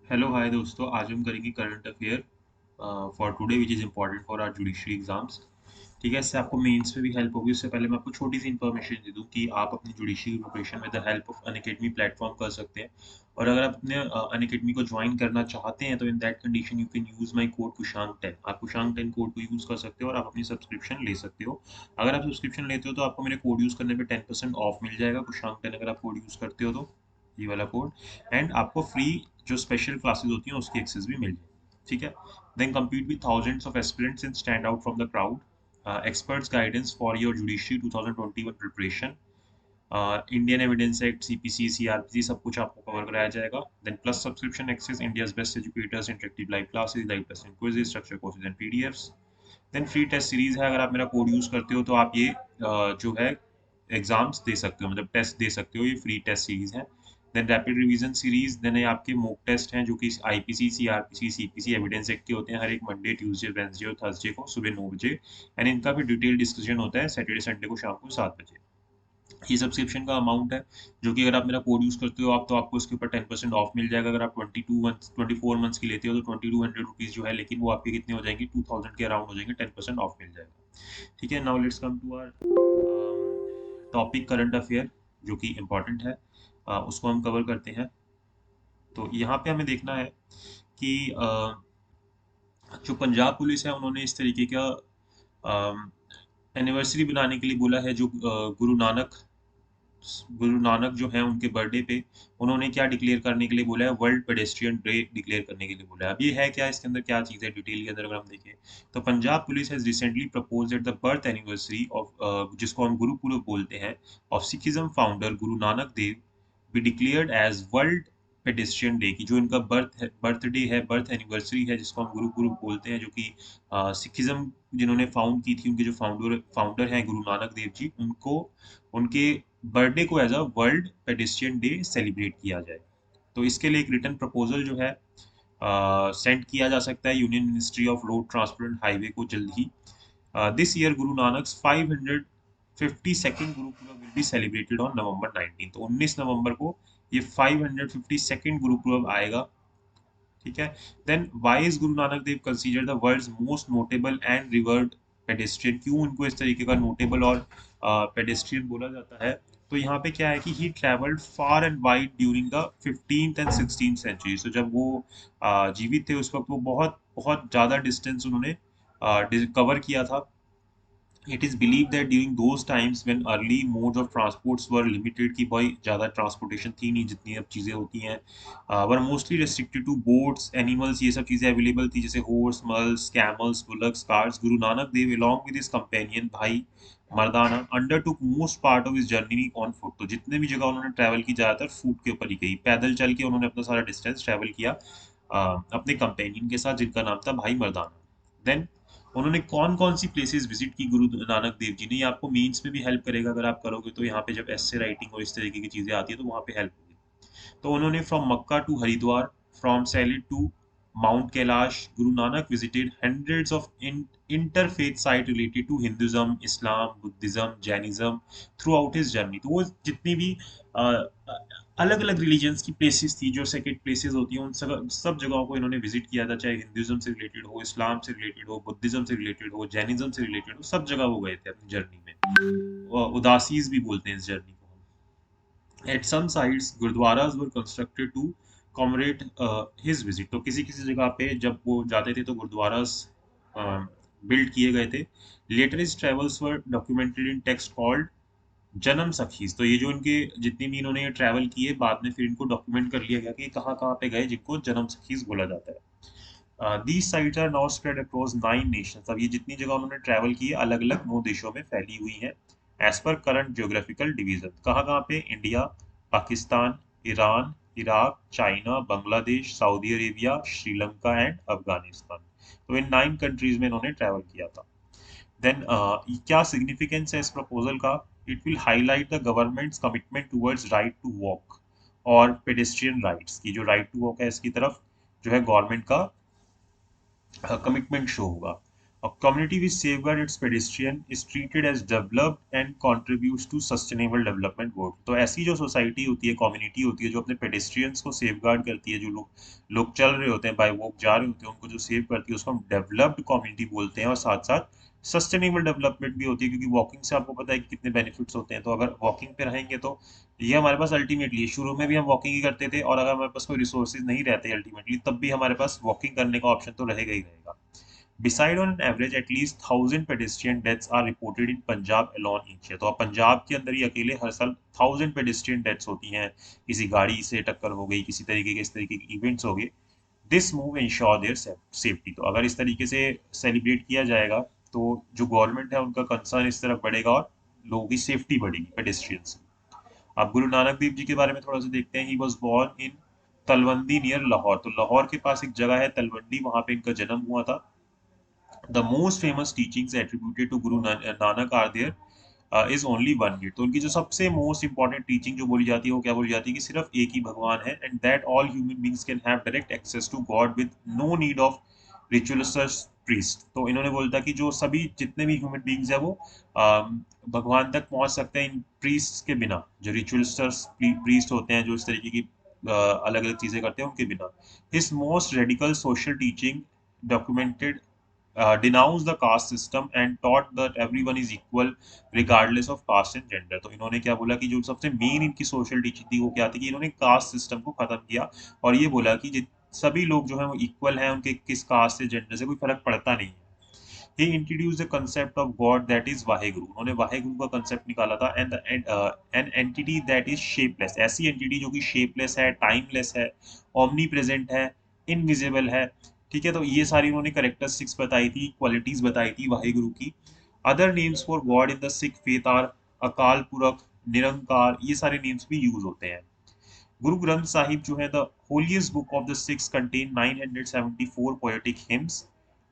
Hello hi दोस्तों, आज हम करेंगे current affair for today which is important for our judiciary exams. ठीक है, इससे आपको मेंस में भी हेल्प होगी। उससे पहले मैं आपको छोटी सी इन्फॉर्मेशन दे दूं कि आप अपनी judiciary preparation with the help of Unacademy platform कर सकते हैं। और अगर आप अपने अनअकैडमी को ज्वाइन करना चाहते हैं तो in that condition you can use my code Kushang 10। आप कुशांग 10 कोड को यूज़ कर सकते हो और आप अपनी सब्सक्रिप्शन ले सकते हो। अगर आप सब्सक्रिप्शन लेते हो तो आपको मेरे कोड यूज़ करने पे 10% ऑफ मिल जाएगा। कुशांग 10 अगर आप कोड यूज़ करते हो तो ये वाला कोड, एंड आपको फ्री जो स्पेशल क्लासेस होती हैं उसकी एक्सेस भी मिल जाएगी। ठीक है, then compete with thousands of aspirants and stand out from the crowd. Experts guidance for your judiciary 2021 preparation. Indian evidence act, CPC, CRPC सब कुछ आपको कवर कराया जाएगा। Then plus subscription access, India's best educators, interactive live classes, live test and quizzes, structure courses and PDFs. Then free test series है। अगर आप मेरा code use करते हो तो आप ये जो है एग्जाम्स दे सकते हो, मतलब टेस्ट दे सकते हो। ये फ्री टेस्ट सीरीज है। Then rapid revision series, then ये आपके मॉक टेस्ट हैं जो कि IPC, CRPC, CPC, evidence act के होते हैं हर एक मंडे, ट्यूसडे, वेडनेसडे और थर्सडे को सुबह 9 बजे। एंड इनका भी डिटेल डिस्कशन होता है सैटरडे संडे को शाम को 7 बजे। ये सब्सक्रिप्शन का अमाउंट है जो कि अगर आप मेरा कोड यूज करते हो आप तो आपको इसके ऊपर 10% ऑफ मिल जाएगा। अगर आप 24 मंथ्स की लेते हो तो 2200 रुपीज जो है, लेकिन वो आपके कितने हो जाएंगे, 2000 के अराउंड हो जाएंगे। 10% ऑफ मिल जाएगा। ठीक है, now let's come to our topic current affair जो कि इम्पोर्टेंट है। उसको हम कवर करते हैं। तो यहाँ पे हमें देखना है कि जो पंजाब पुलिस है उन्होंने इस तरीके का एनिवर्सरी बनाने के लिए बोला है। जो गुरु नानक जो है उनके बर्थडे पे उन्होंने क्या डिक्लेयर करने के लिए बोला है, वर्ल्ड पेडेस्ट्रियन डे डिक्लेयर करने के लिए बोला है। अब ये है क्या, इसके अंदर क्या चीज़ है, डिटेल के अंदर अगर हम देखें तो Punjab police has recently propose that the birth anniversary of जिसको हम गुरुपुरब बोलते हैं, of Sikhism founder Guru Nanak Dev be declared as world pedestrian day, की जो इनका बर्थडे है, बर्थ एनिवर्सरी है, जिसको हम गुरुपुरब बोलते हैं, जो कि सिखिज्म जिन्होंने फाउंड की थी, उनके जो फाउंडर हैं गुरु नानक देव जी, उनको उनके बर्थडे को as a world pedestrian day celebrate किया जाए। तो इसके लिए एक रिटर्न प्रपोजल जो है सेंड किया जा सकता है union ministry of road transport and highway को जल्द ही। This year Guru Nanak 552nd Gurpurab will be celebrated on November 19। तो 19 नवंबर को ये 552nd गुरुपुरब आएगा। ठीक है, then why is Guru Nanak Dev consider the world's most notable and revered pedestrian, क्यों उनको इस तरीके का नोटेबल और पेडेस्ट्रियन बोला जाता है। तो यहाँ पे क्या है कि he travelled far and wide during the 15th and 16th century. तो जब वो जीवित थे उस वक्त वो बहुत बहुत ज़्यादा डिस्टेंस उन्होंने कवर किया था। It is believed that during those times when early modes of transports were limited, कि भाई ज़्यादा ट्रांसपोर्टेशन थी नहीं जितनी अब चीज़ें होती हैं, were mostly restricted to boats, animals, ये सब चीज़ें अवेलेबल थी जैसे horse, mules, camels, bullocks, carts. Guru Nanak Dev along with his companion भाई मर्दाना undertook most part of his journey on foot। तो जितने भी जगह उन्होंने ट्रैवल की ज़्यादातर फूट के ऊपर ही गई, पैदल चल के उन्होंने अपना सारा डिस्टेंस ट्रैवल किया अपने कंपेनियन के साथ जिनका नाम था भाई मर्दाना। देन उन्होंने कौन कौन सी प्लेसेस विजिट की गुरु नानक देव जी ने, ये आपको मेंस में भी हेल्प करेगा। अगर आप करोगे तो यहाँ पे जब एस्से राइटिंग और इस तरीके की चीजें आती है तो वहाँ पे हेल्प होगी। तो उन्होंने from Mecca to Haridwar, from सैलिड to Mount Kailash, Guru Nanak visited hundreds of interfaith site related to Hinduism, Islam, Buddhism, Jainism throughout his journey. तो वो जितनी भी अलग अलग रिलीजन्स की प्लेसेस थी, जो सेक्रेट प्लेसेस होती हैं, उन सब सब जगहों को इन्होंने विजिट किया था। चाहे हिंदुज्म से रिलेटेड हो, इस्लाम से रिलेटेड हो, बुद्धिज्म से रिलेटेड हो, जैनिज्म से रिलेटेड हो, सब जगह वो गए थे अपनी जर्नी में। उदासीज भी बोलते हैं इस जर्नी को हम। At some sites gurdwaras were constructed to commemorate his visit. तो किसी किसी जगह पे जब वो जाते थे तो गुरुद्वारास बिल्ड किए गए थे। Later his travels were documented in text called Janam Sakhis. तो ये जो इनके जितनी भी इन्होंने ये ट्रैवल किए बाद में फिर इनको डॉक्यूमेंट कर लिया गया कि कहाँ कहाँ पे गए, जिनको जन्म सखीज बोला जाता है। These sites are now spread across 9 nations. अब ये जितनी जगह उन्होंने ट्रैवल की है अलग अलग 9 देशों में फैली हुई हैं। As per current geographical division, कहाँ कहाँ पे, India, Pakistan, Iran, Iraq, China, Bangladesh, Saudi Arabia, Sri Lanka and Afghanistan. तो इन 9 कंट्रीज में इन्होंने ट्रैवल किया था। देन क्या सिग्निफिकेंस है इस प्रपोजल का, it will highlight the government's commitment towards right to walk और पेडेस्ट्रियन राइट्स की। जो राइट टू वॉक है इसकी तरफ जो है गवर्नमेंट का कमिटमेंट शो होगा। A community which safeguards its pedestrian is treated as developed and contributes to sustainable development goal। तो ऐसी जो सोसाइटी होती है, कम्युनिटी होती है, जो अपने पेडेस्ट्रियंस को सेफगार्ड करती है, जो लोग चल रहे होते हैं, बाय वॉक जा रहे होते हैं, उनको जो सेव करती है, उसको हम डेवलप्ड कम्युनिटी बोलते हैं। और साथ साथ सस्टेनेबल डेवलपमेंट भी होती है, क्योंकि वॉकिंग से आपको पता है कि कितने बेनिफिट्स होते हैं। तो अगर वॉकिंग पे रहेंगे तो ये हमारे पास अल्टीमेटली, शुरू में भी हम वॉकिंग ही करते थे, और अगर हमारे पास कोई रिसोर्सेज नहीं रहते अल्टीमेटली, तब भी हमारे पास वॉकिंग करने का ऑप्शन तो रहेगा ही रहेगा। Beside on an average, at least 1,000 pedestrian deaths are reported in Punjab alone each year। तो अब पंजाब के अंदर ही अकेले हर साल 1,000 pedestrian deaths होती हैं, किसी गाड़ी से टक्कर हो गई, किसी तरीके के इस तरीके के इवेंट्स हो गए। This move ensure their safety. तो अगर इस तरीके से सेलिब्रेट किया जाएगा तो जो गवर्नमेंट है उनका कंसर्न इस तरफ बढ़ेगा और लोगों की सेफ्टी बढ़ेगी पेडेस्ट्रियंस की। अब गुरु नानक देव जी के बारे में थोड़ा सा देखते हैं। He was born in Talwandi near Lahore. तो लाहौर के पास एक जगह है तलवंडी, वहां पे इनका जन्म हुआ था। The most famous teachings attributed to Guru Nanak are there is only one gate। तो उनकी जो सबसे मोस्ट इंपॉर्टेंट टीचिंग जो बोली जाती है वो क्या बोली जाती है कि सिर्फ एक ही भगवान है, and that all human beings can have direct access to God with no need of ritualistic priest. तो इन्होंने बोला था कि जो सभी जितने भी ह्यूमन बींग्स है वो भगवान तक पहुंच सकते हैं इन प्रीस्ट के बिना, जो रिचुअलिस्टर्स प्रीस्ट होते हैं जो इस तरीके की अलग अलग चीजें करते हैं उनके बिना। His most radical social teaching documented denounced the caste system and taught that everyone is equal regardless of caste and gender। तो इन्होंने क्या बोला कि जो सबसे मेन इनकी सोशल टीचिंग थी वो क्या थी कि इन्होंने कास्ट सिस्टम को खत्म किया और ये बोला कि सभी लोग जो हैं वो इक्वल हैं, उनके किस कास्ट से जेंडर से कोई फर्क पड़ता नहीं है। He introduced the concept of God that is Waheguru. उन्होंने वाहेगुरु का कंसेप्ट निकाला था। And an entity that is shapeless, ऐसी एंटिटी जो कि शेपलेस है, टाइमलेस है, ओमनी प्रेजेंट है, इनविजिबल है। ठीक है, तो ये सारी उन्होंने करेक्टरिस्टिक्स बताई थी, क्वालिटीज बताई थी वाहेगुरु की। Other names for God in the Sikh faith are Akal Purakh, निरंकार, ये सारे नेम्स भी यूज होते हैं। गुरु ग्रंथ साहिब जो है the holiest book of the six contain 974 poetic hymns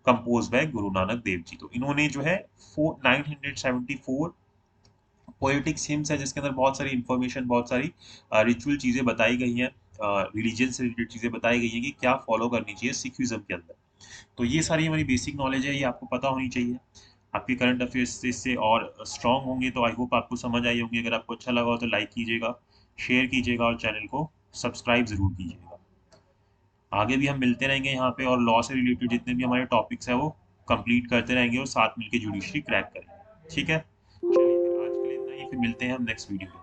compose bye गुरु नानक देव जी। तो इन्होंने जो है 974 पोएटिक्स हिम्स है जिसके अंदर बहुत सारी इंफॉर्मेशन, बहुत सारी रिचुअल चीजें बताई गई हैं, रिलीजन से रिलेटेड चीजें बताई गई हैं कि क्या फॉलो करनी चाहिए सिखिज्म के अंदर। तो ये सारी हमारी बेसिक नॉलेज है, ये आपको पता होनी चाहिए। आपके करंट अफेयर्स से इससे और स्ट्रांग होंगे। तो आई होप आपको समझ आई होंगी। अगर आपको अच्छा लगा हो तो लाइक कीजिएगा, शेयर कीजिएगा और चैनल को सब्सक्राइब जरूर कीजिएगा। आगे भी हम मिलते रहेंगे यहाँ पे और लॉ से रिलेटेड जितने भी हमारे टॉपिक्स हैं वो कंप्लीट करते रहेंगे और साथ मिलकर जुडिशरी क्रैक करेंगे। ठीक है, चलिए फिर आज के लिए इतना ही, फिर मिलते हैं हम नेक्स्ट वीडियो में।